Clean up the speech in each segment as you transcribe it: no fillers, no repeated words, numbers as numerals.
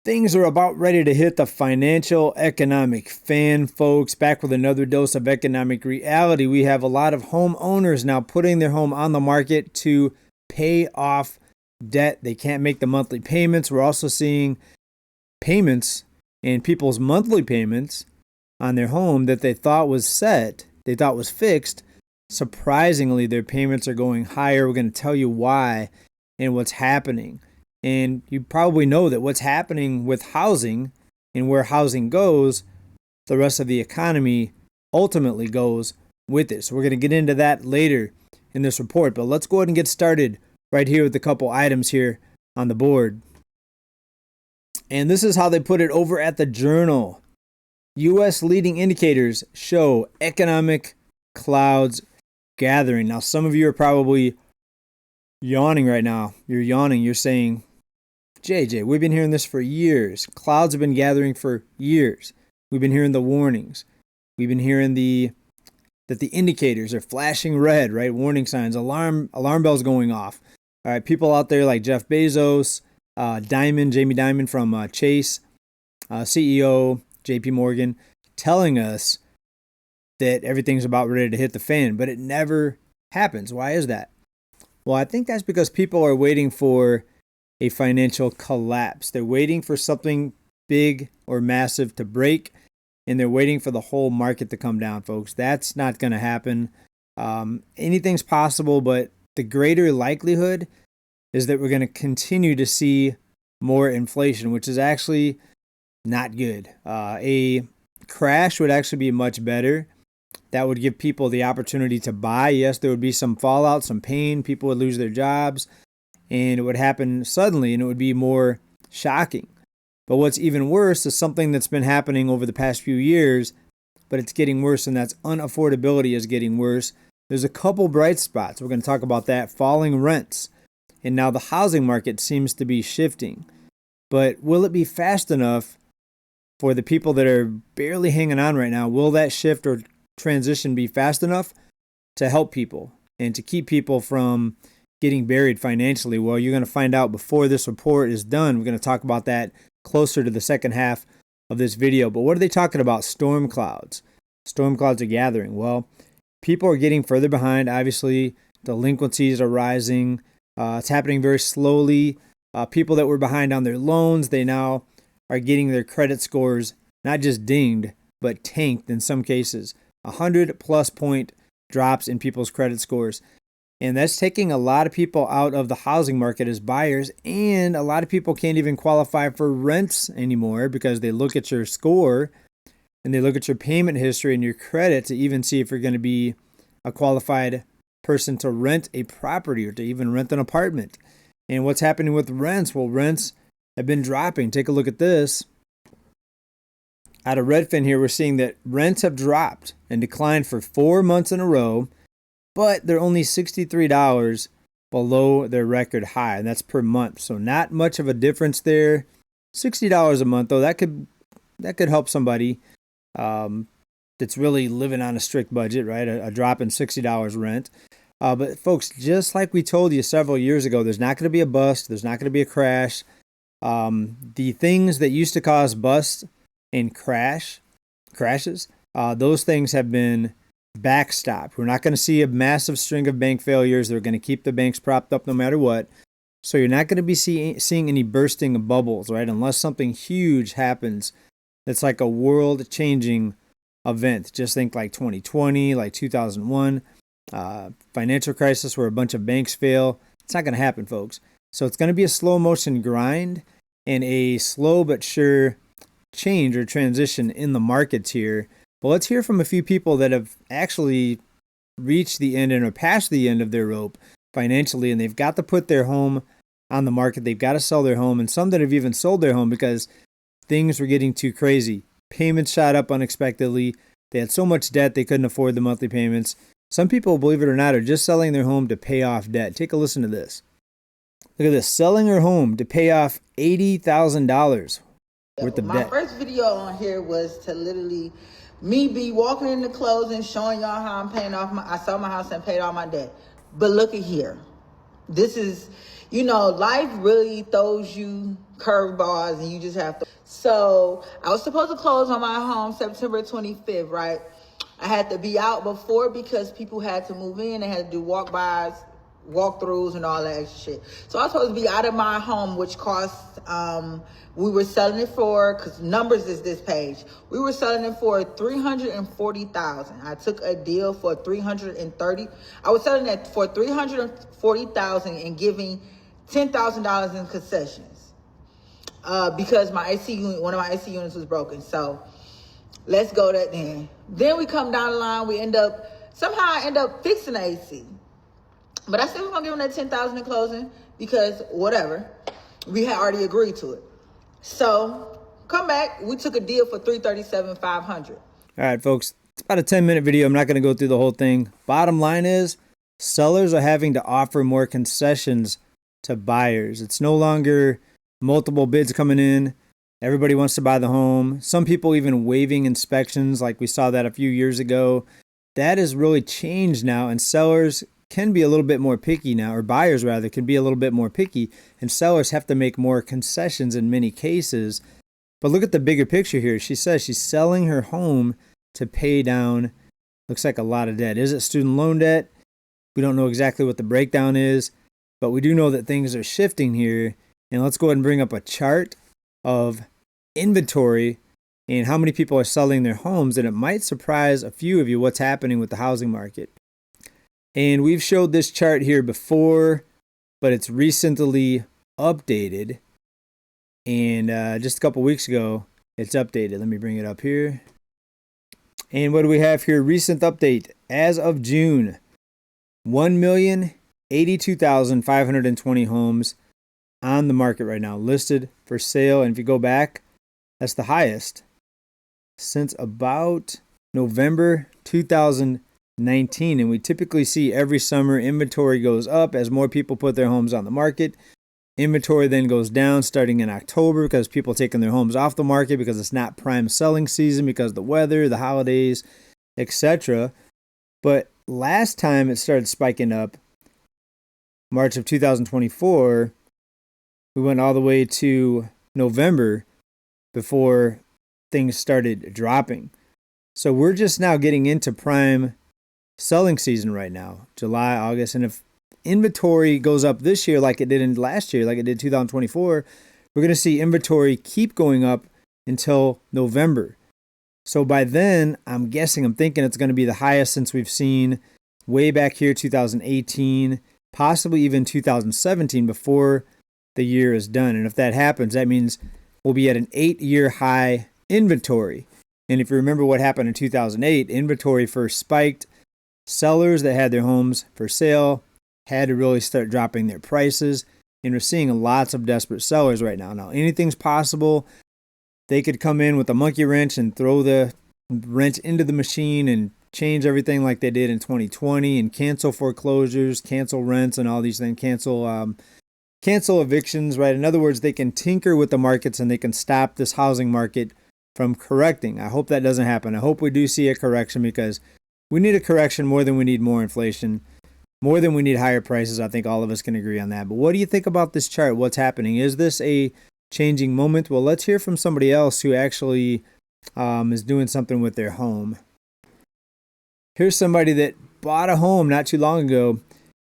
Things are about ready to hit the financial economic fan, folks. Back with another dose of economic reality. We have a lot of homeowners now putting their home on the market to pay off debt. They can't make the monthly payments. We're also seeing payments and people's monthly payments on their home that they thought was set, they thought was fixed. Surprisingly, their payments are going higher. We're going to tell you why and what's happening. And you probably know that what's happening with housing and where housing goes, the rest of the economy ultimately goes with it. So we're going to get into that later in this report. But let's go ahead and get started right here with a couple items here on the board. And this is how they put it over at the Journal. U.S. leading indicators show economic clouds gathering. Now, some of you are probably yawning right now. You're yawning. You're saying, JJ, we've been hearing this for years. Clouds have been gathering for years. We've been hearing the warnings. We've been hearing that the indicators are flashing red, right? Warning signs, alarm bells going off. All right, people out there like Jeff Bezos, Jamie Dimon from Chase, CEO, JP Morgan, telling us that everything's about ready to hit the fan, but it never happens. Why is that? Well, I think that's because people are waiting for a financial collapse. They're waiting for something big or massive to break, and they're waiting for the whole market to come down, folks. That's not going to happen. Anything's possible, but the greater likelihood is that we're going to continue to see more inflation, which is actually not good. A crash would actually be much better. That would give people the opportunity to buy. Yes, there would be some fallout, some pain. People would lose their jobs, and it would happen suddenly, and it would be more shocking. But what's even worse is something that's been happening over the past few years, but it's getting worse, and that's unaffordability is getting worse. There's a couple bright spots. We're going to talk about that. Falling rents. And now the housing market seems to be shifting. But will it be fast enough for the people that are barely hanging on right now? Will that shift or transition be fast enough to help people and to keep people from getting buried financially? Well, you're going to find out before this report is done. We're going to talk about that closer to the second half of this video. But what are they talking about? Storm clouds. Storm clouds are gathering. Well, people are getting further behind. Obviously, delinquencies are rising. It's happening very slowly. People that were behind on their loans, they now are getting their credit scores not just dinged, but tanked in some cases. 100+ point drops in people's credit scores. And that's taking a lot of people out of the housing market as buyers. And a lot of people can't even qualify for rents anymore because they look at your score and they look at your payment history and your credit to even see if you're going to be a qualified person to rent a property or to even rent an apartment. And what's happening with rents? Well, rents have been dropping. Take a look at this. Out of Redfin here, we're seeing that rents have dropped and declined for 4 months in a row, but they're only $63 below their record high, and that's per month. So not much of a difference there. $60 a month, though, that could help somebody that's really living on a strict budget, right? A drop in $60 rent. But folks, just like we told you several years ago, there's not going to be a bust. There's not going to be a crash. The things that used to cause busts and crashes, those things have been backstopped. We're not going to see a massive string of bank failures. They're going to keep the banks propped up no matter what. So you're not going to be seeing any bursting of bubbles, right? Unless something huge happens that's like a world-changing event. Just think like 2020, like 2001, financial crisis where a bunch of banks fail. It's not going to happen, folks. So it's going to be a slow motion grind and a slow but sure change or transition in the markets here. But let's hear from a few people that have actually reached the end and are past the end of their rope financially, and they've got to put their home on the market. They've got to sell their home, and some that have even sold their home because things were getting too crazy. Payments shot up unexpectedly. They had so much debt they couldn't afford the monthly payments. Some people, believe it or not, are just selling their home to pay off debt. Take a listen to this. Look at this. Selling her home to pay off $80,000 worth of debt. My first video on here was to literally me be walking in the clothes and showing y'all how I'm paying off I sold my house and paid all my debt. But look at here. This is, life really throws you curved bars, and you just have to. So I was supposed to close on my home September 25th, right? I had to be out before because people had to move in. They had to do walk-bys, walkthroughs, and all that extra shit. So I was supposed to be out of my home, which cost, we were selling it for, because numbers is this page. We were selling it for $340,000. I took a deal for $330,000. I was selling it for $340,000 and giving $10,000 in concessions. Because my AC unit, one of my AC units was broken. So let's go that then. Then we come down the line, somehow I end up fixing the AC. But I still was gonna give them that $10,000 in closing because whatever. We had already agreed to it. So come back, we took a deal for $337,500. All right, folks, it's about a 10-minute video. I'm not going to go through the whole thing. Bottom line is, sellers are having to offer more concessions to buyers. It's no longer multiple bids coming in. Everybody wants to buy the home. Some people even waiving inspections, like we saw that a few years ago. That has really changed now, and sellers can be a little bit more picky now, or buyers rather can be a little bit more picky, and sellers have to make more concessions in many cases. But look at the bigger picture here. She says she's selling her home to pay down, looks like a lot of debt. Is it student loan debt? We don't know exactly what the breakdown is, but we do know that things are shifting here. And let's go ahead and bring up a chart of inventory and how many people are selling their homes, and it might surprise a few of you what's happening with the housing market. And we've showed this chart here before, but it's recently updated. And just a couple weeks ago, it's updated. Let me bring it up here. And what do we have here? Recent update. As of June, 1,082,520 homes on the market right now, listed for sale. And if you go back, that's the highest since about November 2019. And we typically see every summer inventory goes up as more people put their homes on the market. Inventory then goes down starting in October because people are taking their homes off the market because it's not prime selling season because of the weather, the holidays, etc. But last time it started spiking up, March of 2024, we went all the way to November before things started dropping. So we're just now getting into prime selling season right now, July, August, and if inventory goes up this year like it did in last year, like it did 2024, we're going to see inventory keep going up until November. So by then, I'm thinking it's going to be the highest since we've seen way back here 2018, possibly even 2017 before the year is done. And if that happens, that means we'll be at an 8-year high inventory. And if you remember what happened in 2008, inventory first spiked. Sellers that had their homes for sale had to really start dropping their prices, and we're seeing lots of desperate sellers right now. Now, anything's possible. They could come in with a monkey wrench and throw the wrench into the machine and change everything like they did in 2020 and cancel foreclosures, cancel rents, and all these things, cancel evictions, right? In other words, they can tinker with the markets and they can stop this housing market from correcting. I hope that doesn't happen. I hope we do see a correction because we need a correction more than we need more inflation. More than we need higher prices. I think all of us can agree on that. But what do you think about this chart? What's happening? Is this a changing moment? Well, let's hear from somebody else who actually is doing something with their home. Here's somebody that bought a home not too long ago,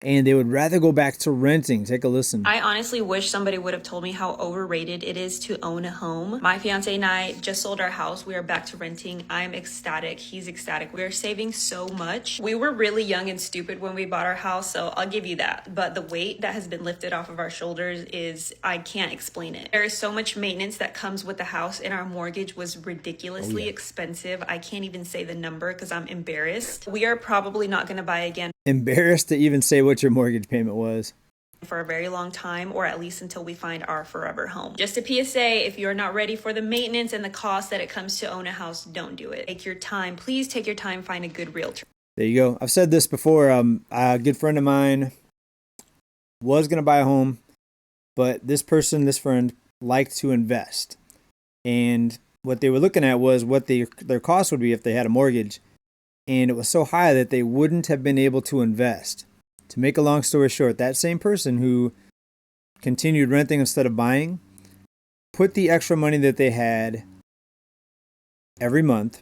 and they would rather go back to renting. Take a listen. I honestly wish somebody would have told me how overrated it is to own a home. My fiance and I just sold our house. We are back to renting. I'm ecstatic. He's ecstatic. We are saving so much. We were really young and stupid when we bought our house, so I'll give you that. But the weight that has been lifted off of our shoulders I can't explain it. There is so much maintenance that comes with the house, and our mortgage was ridiculously expensive. I can't even say the number because I'm embarrassed. We are probably not going to buy again. Embarrassed to even say what your mortgage payment was. For a very long time, or at least until we find our forever home. Just a PSA, if you're not ready for the maintenance and the cost that it comes to own a house, don't do it. Take your time. Please take your time. Find a good realtor. There you go. I've said this before. A good friend of mine was going to buy a home, but this friend, liked to invest. And what they were looking at was what their cost would be if they had a mortgage. And it was so high that they wouldn't have been able to invest. To make a long story short, that same person who continued renting instead of buying put the extra money that they had every month.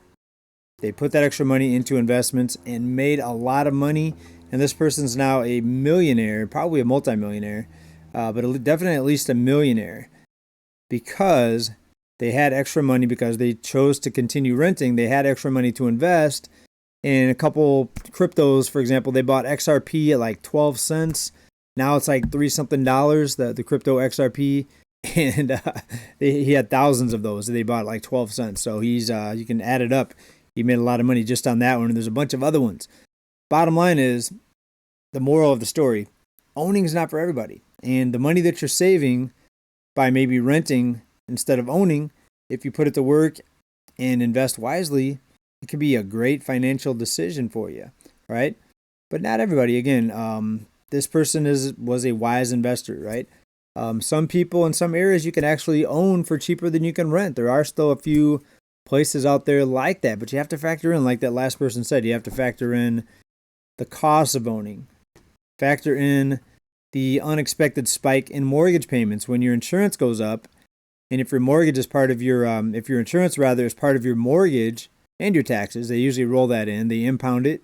They put that extra money into investments and made a lot of money. And this person's now a millionaire, probably a multimillionaire, but definitely at least a millionaire because they had extra money because they chose to continue renting. They had extra money to invest in a couple cryptos. For example, they bought XRP at like 12 cents. Now it's like $3 something, the crypto XRP. And he had thousands of those. They bought like 12 cents. So he's you can add it up. He made a lot of money just on that one. And there's a bunch of other ones. Bottom line is, the moral of the story, owning is not for everybody. And the money that you're saving by maybe renting instead of owning, if you put it to work and invest wisely, it can be a great financial decision for you, right? But not everybody. Again, this person was a wise investor, right? Some people in some areas you can actually own for cheaper than you can rent. There are still a few places out there like that, but you have to factor in, like that last person said, you have to factor in the cost of owning. Factor in the unexpected spike in mortgage payments when your insurance goes up. And if your mortgage is part of your, if your insurance rather is part of your mortgage and your taxes, they usually roll that in. They impound it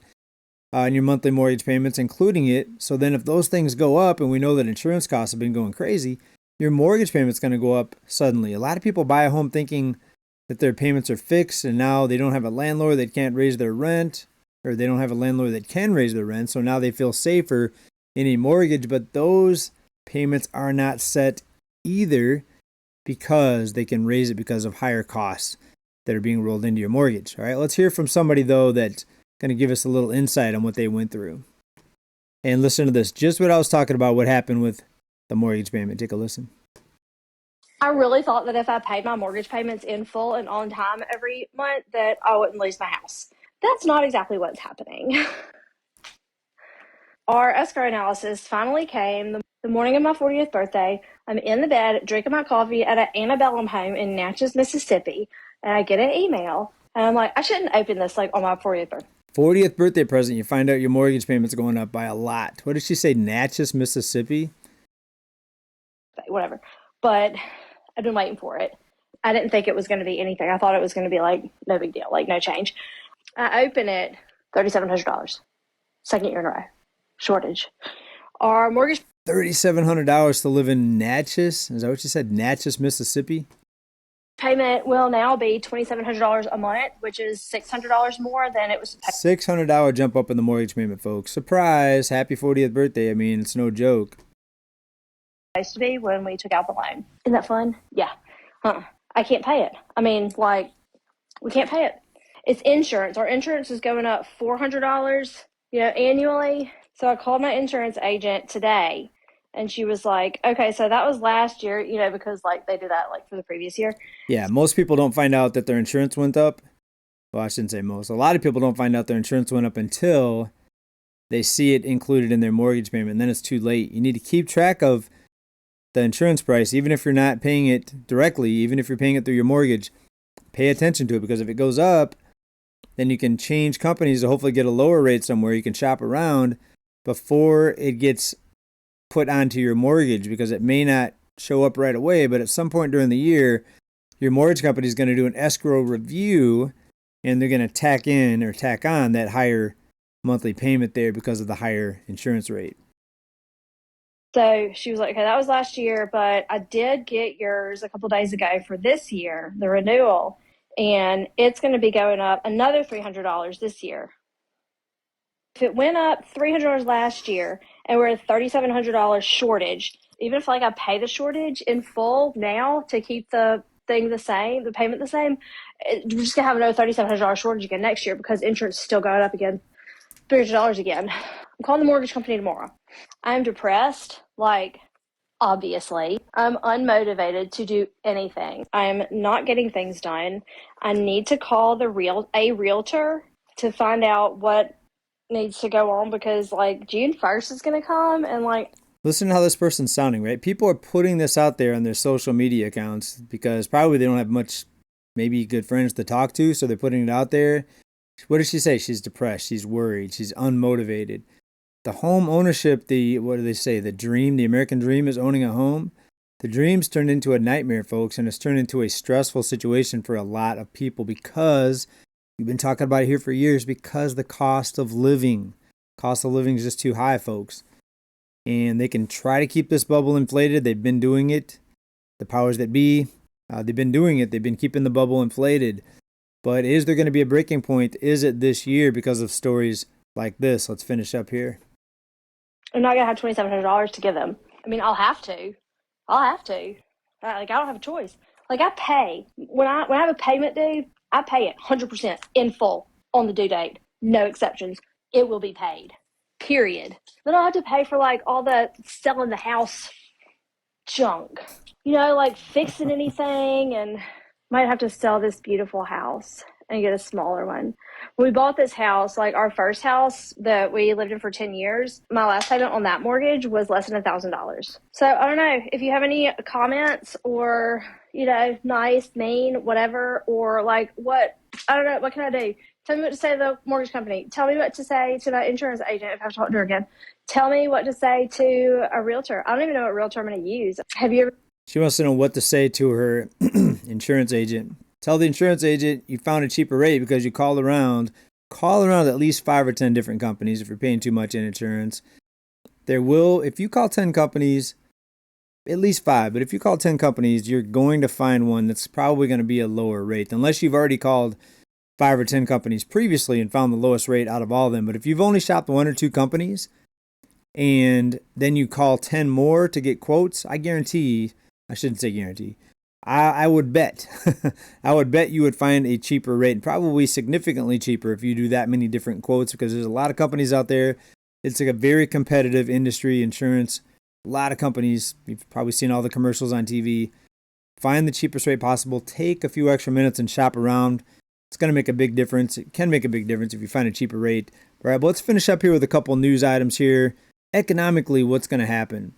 in your monthly mortgage payments, including it. So then if those things go up, and we know that insurance costs have been going crazy, your mortgage payment's going to go up suddenly. A lot of people buy a home thinking that their payments are fixed, and now they don't have a landlord that can't raise their rent, or they don't have a landlord that can raise their rent. So now they feel safer in a mortgage, but those payments are not set either because they can raise it because of higher costs that are being rolled into your mortgage. All right, let's hear from somebody, though, that's going to give us a little insight on what they went through. And listen to this, just what I was talking about, what happened with the mortgage payment. Take a listen. I really thought that if I paid my mortgage payments in full and on time every month, that I wouldn't lose my house. That's not exactly what's happening. Our escrow analysis finally came the morning of my 40th birthday. I'm in the bed drinking my coffee at an antebellum home in Natchez, Mississippi, and I get an email, and I'm like, I shouldn't open this like on my 40th birthday. 40th birthday present, you find out your mortgage payment's going up by a lot. What did she say, Natchez, Mississippi? Whatever. But I've been waiting for it. I didn't think it was going to be anything. I thought it was going to be like no big deal, like no change. I open it, $3,700. Second year in a row. Shortage. Our mortgage $3,700 to live in Natchez? Is that what you said? Natchez, Mississippi? payment will now be $2,700 a month, which is $600 more than it was. $600 jump up in the mortgage payment, folks. Surprise! Happy 40th birthday. I mean, it's no joke. Supposed to be when we took out the loan. Isn't that fun? Yeah. I can't pay it. I mean, like, we can't pay it. It's insurance. Our insurance is going up $400, annually. So I called my insurance agent today, and she was like, okay, so that was last year, because like they do that like for the previous year. Yeah, most people don't find out that their insurance went up. Well, I shouldn't say most. A lot of people don't find out their insurance went up until they see it included in their mortgage payment, and then it's too late. You need to keep track of the insurance price, even if you're not paying it directly, even if you're paying it through your mortgage. Pay attention to it, because if it goes up, then you can change companies to hopefully get a lower rate somewhere. You can shop around before it gets put onto your mortgage, because it may not show up right away, but at some point during the year, your mortgage company is going to do an escrow review, and they're going to tack on that higher monthly payment there because of the higher insurance rate. So she was like, okay, that was last year, but I did get yours a couple days ago for this year, the renewal, and it's going to be going up another $300 this year. If it went up $300 last year and we're at $3,700 shortage, even if like I pay the shortage in full now to keep the thing the same, the payment the same, we're just gonna have another $3,700 shortage again next year because insurance is still going up again, $300 again. I'm calling the mortgage company tomorrow. I'm depressed, like obviously. I'm unmotivated to do anything. I'm not getting things done. I need to call a realtor to find out what needs to go on, because like June 1st is going to come, and like, listen to how this person's sounding, right? People are putting this out there on their social media accounts because probably they don't have much, maybe good friends to talk to, so they're putting it out there. What does she say? She's depressed. She's worried. She's unmotivated. The home ownership, what do they say? The dream, the American dream is owning a home. The dreams turned into a nightmare, folks, and it's turned into a stressful situation for a lot of people because we've been talking about it here for years, because the cost of living is just too high, folks. And they can try to keep this bubble inflated. They've been doing it. The powers that be, they've been doing it. They've been keeping the bubble inflated. But is there going to be a breaking point? Is it this year because of stories like this? Let's finish up here. I'm not gonna have $2,700 to give them. I mean, I'll have to. I don't have a choice. Like, I pay when I have a payment due. I pay it 100% in full on the due date. No exceptions. It will be paid. Period. Then I'll have to pay for like all the selling the house junk. Like fixing anything, and might have to sell this beautiful house and get a smaller one. When we bought this house, like our first house that we lived in for 10 years, my last payment on that mortgage was less than $1,000. So I don't know if you have any comments or, nice, mean, whatever, or like what can I do? Tell me what to say to the mortgage company. Tell me what to say to the insurance agent if I have to talk to her again. Tell me what to say to a realtor. I don't even know what realtor I'm going to use. Have you ever? She wants to know what to say to her insurance agent. Tell the insurance agent you found a cheaper rate because you called around. Call around at least 5 or 10 different companies if you're paying too much in insurance. If you call 10 companies, at least 5, but if you call 10 companies, you're going to find one that's probably going to be a lower rate, unless you've already called 5 or 10 companies previously and found the lowest rate out of all of them. But if you've only shopped 1 or 2 companies and then you call 10 more to get quotes, I shouldn't say guarantee. I would bet. I would bet you would find a cheaper rate, and probably significantly cheaper if you do that many different quotes, because there's a lot of companies out there. It's like a very competitive industry, insurance. A lot of companies. You've probably seen all the commercials on TV. Find the cheapest rate possible. Take a few extra minutes and shop around. It's going to make a big difference. It can make a big difference if you find a cheaper rate. All right, but let's finish up here with a couple news items here. Economically, what's going to happen?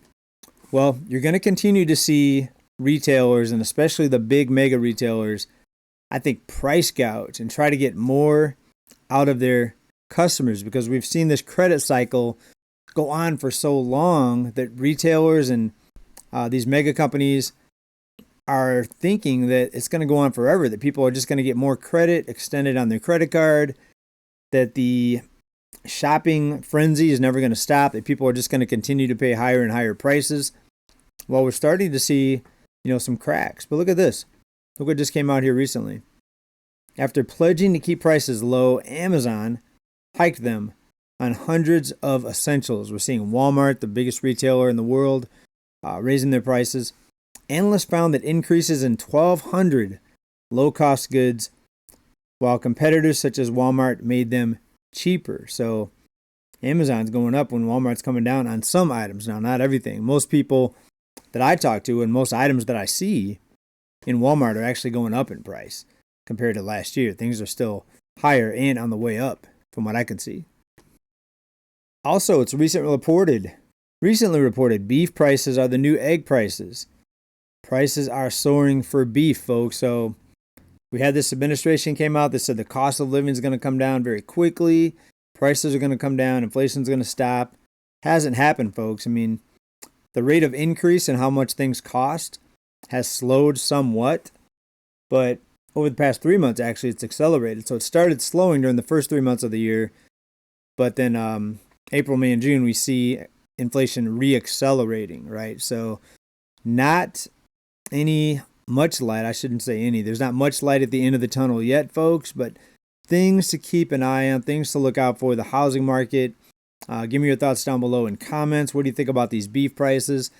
Well, you're going to continue to see retailers, and especially the big mega retailers, I think, price gouge and try to get more out of their customers, because we've seen this credit cycle go on for so long that retailers and these mega companies are thinking that it's going to go on forever, that people are just going to get more credit extended on their credit card, that the shopping frenzy is never going to stop, that people are just going to continue to pay higher and higher prices. Well, we're starting to see some cracks. But look at this. Look what just came out here recently. After pledging to keep prices low, Amazon hiked them on hundreds of essentials. We're seeing Walmart, the biggest retailer in the world, raising their prices. Analysts found that increases in 1,200 low-cost goods, while competitors such as Walmart made them cheaper. So Amazon's going up when Walmart's coming down on some items. Now, not everything. Most people that I talk to and most items that I see in Walmart are actually going up in price compared to last year. Things are still higher and on the way up from what I can see. Also, it's recently reported beef prices are the new egg prices. Prices are soaring for beef, folks. So we had this administration came out that said the cost of living is going to come down very quickly. Prices are going to come down. Inflation is going to stop. Hasn't happened, folks. I mean, the rate of increase in how much things cost has slowed somewhat, but over the past 3 months, actually, it's accelerated. So it started slowing during the first 3 months of the year, but then April, May, and June, we see inflation re-accelerating, right? So not any much light. I shouldn't say any. There's not much light at the end of the tunnel yet, folks, but things to keep an eye on, things to look out for. The housing market. Give me your thoughts down below in comments. What do you think about these beef prices?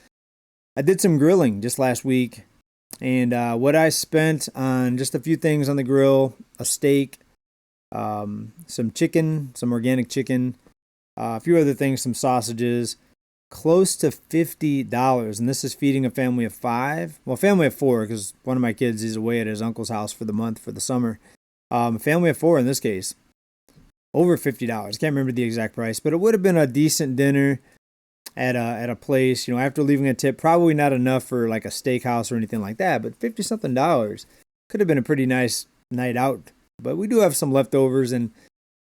I did some grilling just last week, and what I spent on just a few things on the grill, a steak, some chicken, some organic chicken, a few other things, some sausages, close to $50. And this is feeding a family of 5. Well, family of 4, because one of my kids is away at his uncle's house for the month, for the summer. A family of 4 in this case. Over $50. Can't remember the exact price, but it would have been a decent dinner at a place. After leaving a tip, probably not enough for like a steakhouse or anything like that, but $50-something could have been a pretty nice night out. But we do have some leftovers, and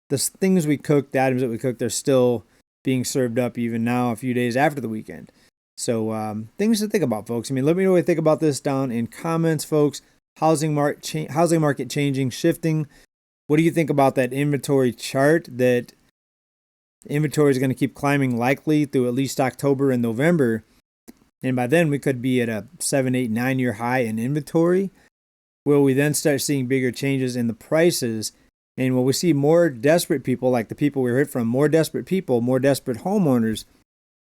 the things we cooked, the items that we cooked, they're still being served up even now, a few days after the weekend. So things to think about, folks. I mean, let me know what you think about this down in comments, folks. Housing market changing, shifting. What do you think about that inventory chart? That inventory is going to keep climbing likely through at least October and November. And by then we could be at a 7, 8, 9-year high in inventory. Will we then start seeing bigger changes in the prices? And will we see more desperate people, like the people we heard from, more desperate people, more desperate homeowners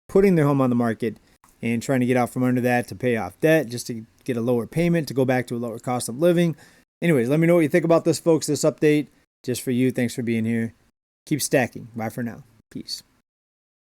putting their home on the market and trying to get out from under that to pay off debt, just to get a lower payment, to go back to a lower cost of living? Anyways, let me know what you think about this, folks. This update just for you. Thanks for being here. Keep stacking. Bye for now. Peace.